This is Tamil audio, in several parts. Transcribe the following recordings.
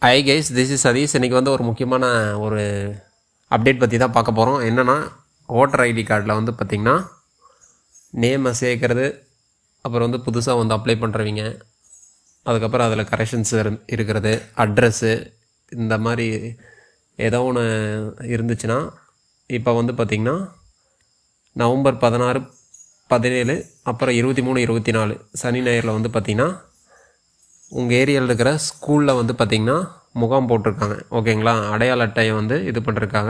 High guys, this is Satish. இன்றைக்கி வந்து ஒரு முக்கியமான ஒரு அப்டேட் பற்றி தான் பார்க்க போகிறோம். என்னென்னா, ஓட்டர் ஐடி கார்டில் வந்து பார்த்திங்கன்னா நேமை சேர்க்கறது, அப்புறம் வந்து புதுசாக வந்து அப்ளை பண்ணுறவங்க, அதுக்கப்புறம் அதில் கரெக்ஷன்ஸ் இருக்கிறது, அட்ரஸ்ஸு, இந்த மாதிரி ஏதோ ஒன்று இருந்துச்சுன்னா இப்போ வந்து பார்த்திங்கன்னா நவம்பர் 16, 17, அப்புறம் 23, 24 சனி ஞாயிறில் வந்து பார்த்திங்கன்னா உங்கள் ஏரியாவில் இருக்கிற ஸ்கூலில் வந்து பார்த்திங்கன்னா முகாம் போட்டிருக்காங்க. ஓகேங்களா? அடையாள அட்டையை வந்து இது பண்ணுறதுக்காக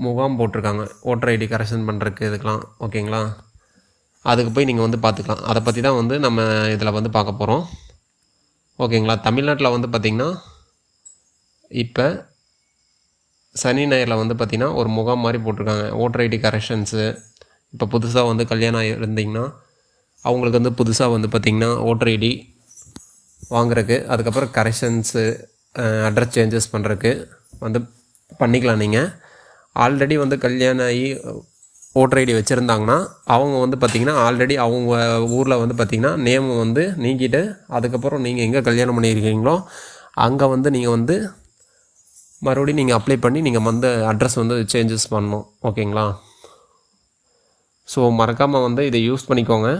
முகாம் போட்டிருக்காங்க, ஓட்டர் ஐடி கரெக்ஷன் பண்ணுறதுக்கு இதுக்கெலாம். ஓகேங்களா? அதுக்கு போய் நீங்கள் வந்து பார்த்துக்கலாம். அதை பற்றி தான் வந்து நம்ம இதில் வந்து பார்க்க போகிறோம். ஓகேங்களா? தமிழ்நாட்டில் வந்து பார்த்திங்கன்னா இப்போ சனி ஞாயிறில் வந்து பார்த்திங்கன்னா ஒரு முகாம் மாதிரி போட்டிருக்காங்க, ஓட்டர் ஐடி கரெக்ஷன்ஸு. இப்போ புதுசாக வந்து கல்யாணம் இருந்திங்கன்னா அவங்களுக்கு வந்து புதுசாக வந்து பார்த்திங்கன்னா ஓட்டர் ஐடி வாங்குறதுக்கு, அதுக்கப்புறம் கரெக்ஷன்ஸு, அட்ரஸ் சேஞ்சஸ் பண்ணுறதுக்கு வந்து பண்ணிக்கலாம். நீங்கள் ஆல்ரெடி வந்து கல்யாணம் ஆகி ஓட்டர் ஐடி வச்சுருந்தாங்கன்னா அவங்க வந்து பார்த்திங்கன்னா ஆல்ரெடி அவங்க ஊரில் வந்து பார்த்திங்கன்னா நேம் வந்து நீக்கிட்டு, அதுக்கப்புறம் நீங்கள் எங்கே கல்யாணம் பண்ணியிருக்கீங்களோ அங்கே வந்து நீங்கள் வந்து மறுபடியும் நீங்கள் அப்ளை பண்ணி நீங்கள் வந்து அட்ரஸ் வந்து சேஞ்சஸ் பண்ணணும். ஓகேங்களா? ஸோ மறக்காமல் வந்து இதை யூஸ் பண்ணிக்கோங்க.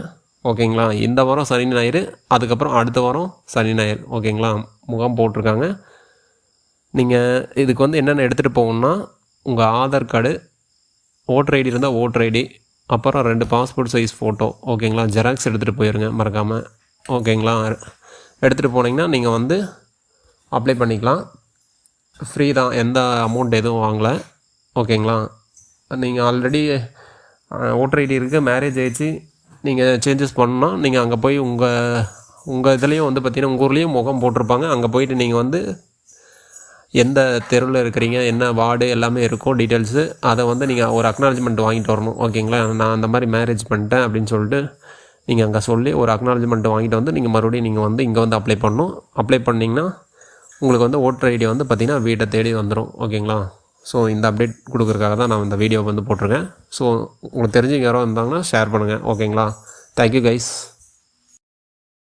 ஓகேங்களா? இந்த வாரம் சனி ஞாயிறு, அதுக்கப்புறம் அடுத்த வாரம் சனி ஞாயிறு. ஓகேங்களா? முகாம் போட்டிருக்காங்க. நீங்கள் இதுக்கு வந்து என்னென்ன எடுத்துகிட்டு போகணுன்னா, உங்கள் ஆதார் கார்டு, ஓட்டர் ஐடி இருந்தால் ஓட்டர் ஐடி, அப்புறம் 2 பாஸ்போர்ட் சைஸ் ஃபோட்டோ. ஓகேங்களா? ஜெராக்ஸ் எடுத்துகிட்டு போயிருங்க மறக்காமல். ஓகேங்களா? எடுத்துகிட்டு போனீங்கன்னா நீங்கள் வந்து அப்ளை பண்ணிக்கலாம். ஃப்ரீ தான், எந்த அமௌண்ட் எதுவும் வாங்கலை. ஓகேங்களா? நீங்கள் ஆல்ரெடி ஓட்டர் ஐடி இருக்குது, மேரேஜ் ஆகிடுச்சு, நீங்கள் சேஞ்சஸ் பண்ணணுன்னா நீங்கள் அங்கே போய் உங்கள் இதுலேயும் வந்து பார்த்திங்கன்னா உங்கள் ஊர்லேயும் முகம் போட்டிருப்பாங்க. அங்கே போயிட்டு நீங்கள் வந்து எந்த தெருவில் இருக்கிறீங்க, என்ன வார்டு எல்லாமே இருக்கும் டீட்டெயில்ஸு. அதை வந்து நீங்கள் ஒரு அக்னாலஜ்மெண்ட் வாங்கிட்டு வரணும். ஓகேங்களா? நான் அந்த மாதிரி மேரேஜ் பண்ணிட்டேன் அப்படின்னு சொல்லிட்டு நீங்கள் அங்கே சொல்லி ஒரு அக்னாலஜ்மெண்ட் வாங்கிட்டு வந்து நீங்கள் மறுபடியும் நீங்கள் வந்து இங்கே வந்து அப்ளை பண்ணணும். அப்ளை பண்ணிங்கன்னா உங்களுக்கு வந்து ஓட்டர் ஐடி வந்து பார்த்திங்கன்னா வீட்டை தேடி வந்துடும். ஓகேங்களா? ஸோ இந்த அப்டேட் கொடுக்குறதுக்காக தான் நான் இந்த வீடியோ வந்து போட்டிருக்கேன். ஸோ உங்களுக்கு தெரிஞ்சவங்க யாரோ இருந்தாங்கன்னா ஷேர் பண்ணுங்கள். ஓகேங்களா? Thank you guys.